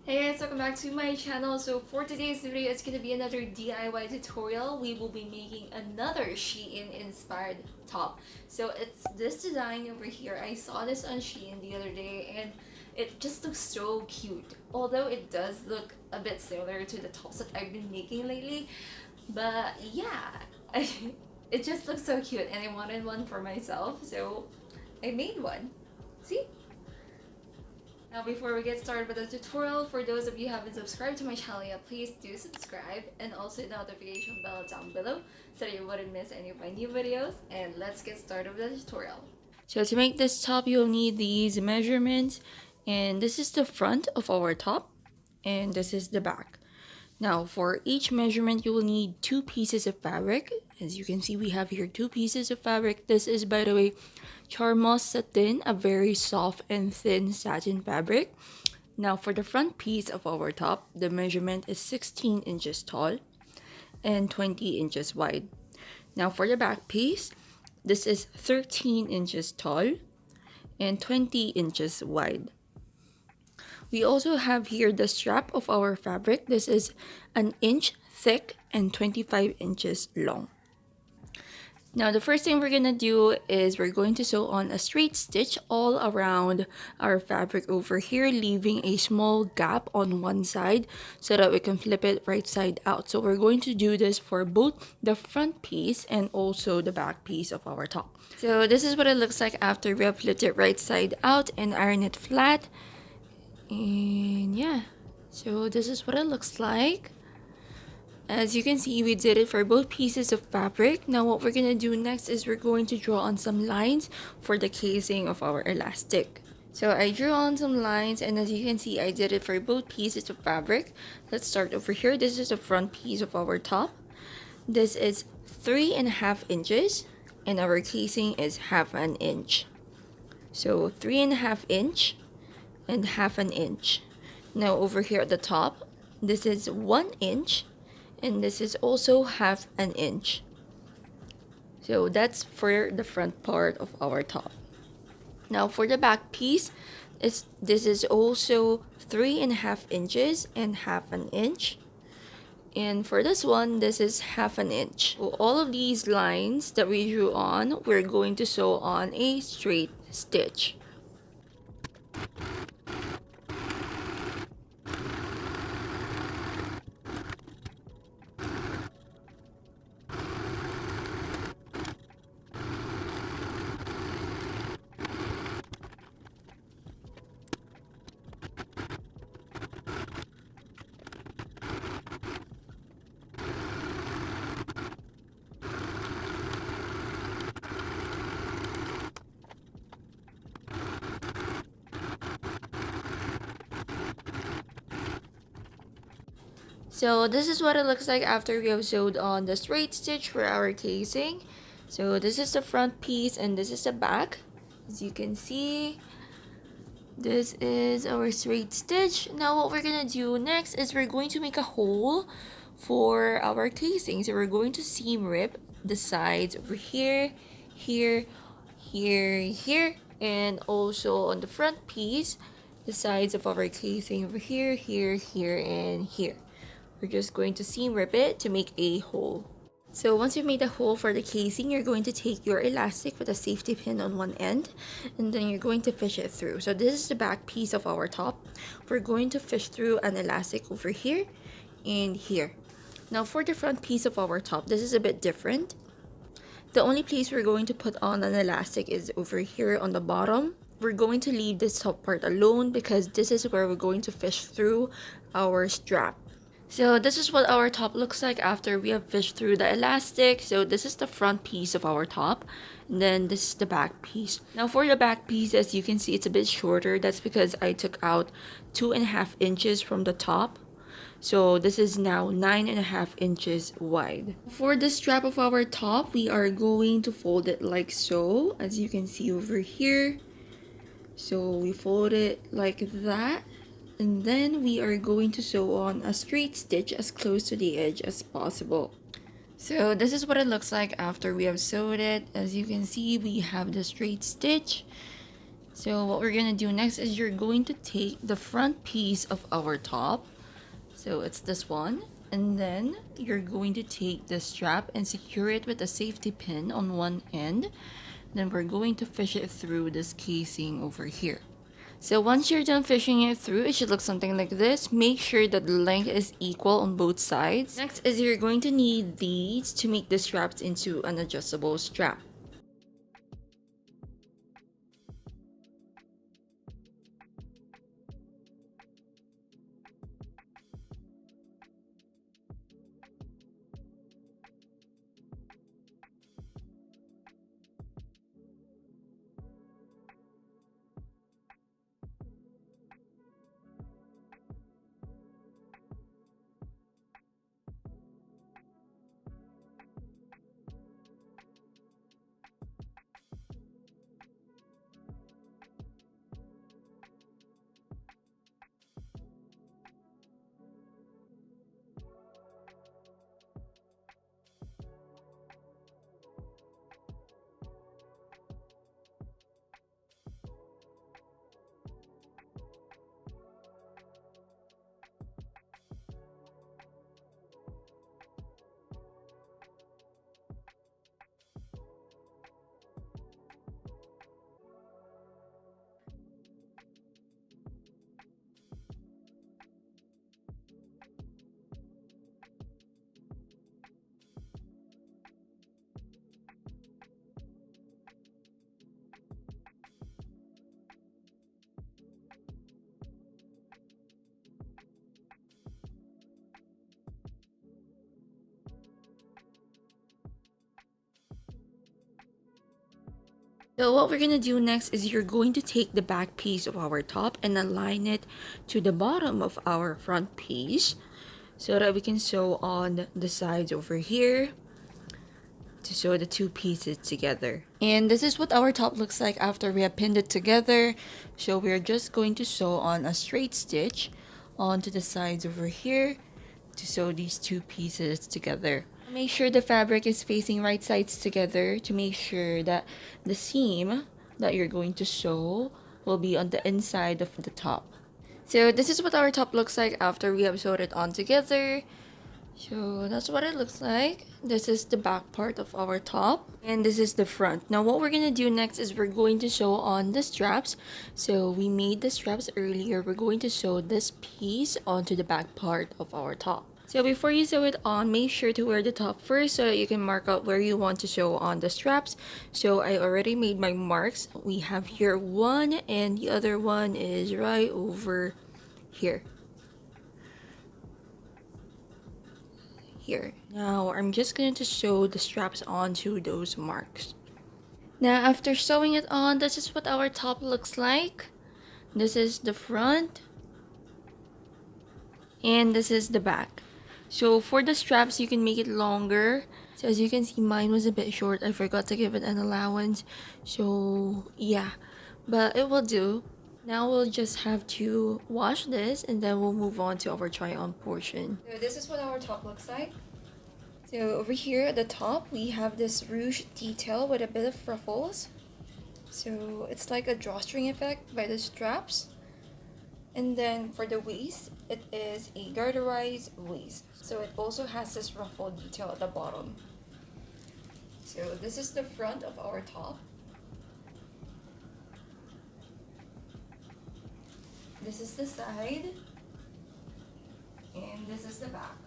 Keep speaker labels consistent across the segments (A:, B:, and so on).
A: Hey guys, welcome back to my channel. So for today's video, it's gonna be another DIY tutorial. We will be making another SHEIN inspired top. So it's this design over here. I saw this on SHEIN the other day and it just looks so cute. Although it does look a bit similar to the tops that I've been making lately. But yeah, it just looks so cute and I wanted one for myself. So I made one. See? Now before we get started with the tutorial, for those of you who haven't subscribed to my channel yet, please do subscribe and also the notification bell down below so that you wouldn't miss any of my new videos. And let's get started with the tutorial. So to make this top, you'll need these measurements, and this is the front of our top and this is the back. Now for each measurement, you will need 2 pieces of fabric. As you can see, we have here 2 pieces of fabric. This is, by the way, Charmos Satin, a very soft and thin satin fabric. Now for the front piece of our top, the measurement is 16 inches tall and 20 inches wide. Now for the back piece, this is 13 inches tall and 20 inches wide. We also have here the strap of our fabric. This is 1 inch thick and 25 inches long. Now the first thing we're gonna do is we're going to sew on a straight stitch all around our fabric over here, leaving a small gap on one side so that we can flip it right side out. So we're going to do this for both the front piece and also the back piece of our top. So this is what it looks like after we have flipped it right side out and iron it flat. And yeah, so this is what it looks like. As you can see, we did it for both pieces of fabric. Now what we're going to do next is we're going to draw on some lines for the casing of our elastic. So I drew on some lines, and as you can see, I did it for both pieces of fabric. Let's start over here. This is the front piece of our top. This is 3.5 inches and our casing is 1/2 inch. So 3.5 inch and 1/2 inch. Now over here at the top, this is 1 inch. And this is also 1/2 inch. So that's for the front part of our top. Now for the back piece, this is also 3.5 inches and 1/2 inch. And for this one, this is 1/2 inch. So all of these lines that we drew on, we're going to sew on a straight stitch. So this is what it looks like after we have sewed on the straight stitch for our casing. So this is the front piece and this is the back. As you can see, this is our straight stitch. Now what we're gonna do next is we're going to make a hole for our casing. So we're going to seam rip the sides over here, here, here, and also on the front piece, the sides of our casing over here, here, and here. We're just going to seam rip it to make a hole. So once you've made a hole for the casing, you're going to take your elastic with a safety pin on one end, and then you're going to fish it through. So this is the back piece of our top. We're going to fish through an elastic over here and here. Now for the front piece of our top, this is a bit different. The only place we're going to put on an elastic is over here on the bottom. We're going to leave this top part alone because this is where we're going to fish through our strap. So this is what our top looks like after we have fished through the elastic. So this is the front piece of our top, and then this is the back piece. Now for the back piece, as you can see, it's a bit shorter. That's because I took out 2.5 inches from the top. So this is now 9.5 inches wide. For the strap of our top, we are going to fold it like so, as you can see over here. So we fold it like that, and then we are going to sew on a straight stitch as close to the edge as possible. So this is what it looks like after we have sewed it. As you can see, we have the straight stitch. So what we're gonna do next is you're going to take the front piece of our top. So it's this one, and then you're going to take the strap and secure it with a safety pin on one end. Then we're going to fish it through this casing over here. So once you're done fishing it through, it should look something like this. Make sure that the length is equal on both sides. Next is you're going to need these to make the straps into an adjustable strap. So what we're gonna do next is you're going to take the back piece of our top and align it to the bottom of our front piece so that we can sew on the sides over here to sew the two pieces together. And this is what our top looks like after we have pinned it together. So we're just going to sew on a straight stitch onto the sides over here to sew these two pieces together. Make sure the fabric is facing right sides together to make sure that the seam that you're going to sew will be on the inside of the top. So this is what our top looks like after we have sewed it on together. So that's what it looks like. This is the back part of our top, and this is the front. Now what we're gonna do next is we're going to sew on the straps. So we made the straps earlier. We're going to sew this piece onto the back part of our top. So before you sew it on, make sure to wear the top first so that you can mark out where you want to sew on the straps. So I already made my marks. We have here one, and the other one is right over here. Here. Now I'm just going to sew the straps onto those marks. Now after sewing it on, this is what our top looks like. This is the front, and this is the back. So for the straps, you can make it longer. So as you can see, mine was a bit short. I forgot to give it an allowance. So yeah, but it will do. Now we'll just have to wash this, and then we'll move on to our try-on portion. So this is what our top looks like. So over here at the top, we have this ruched detail with a bit of ruffles. So it's like a drawstring effect by the straps. And then for the waist, it is a garterized waist. So it also has this ruffle detail at the bottom. So this is the front of our top. This is the side. And this is the back.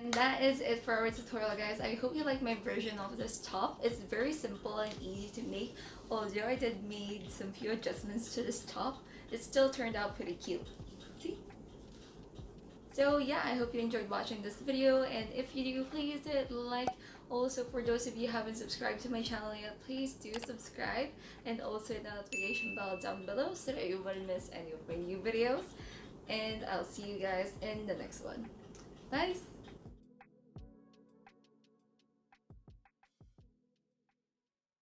A: And that is it for our tutorial, guys. I hope you like my version of this top. It's very simple and easy to make. Although I did made some few adjustments to this top, it still turned out pretty cute. See? So yeah, I hope you enjoyed watching this video, and if you do, please hit like. Also, for those of you who haven't subscribed to my channel yet, please do subscribe, and also hit the notification bell down below so that you wouldn't miss any of my new videos. And I'll see you guys in the next one. Bye!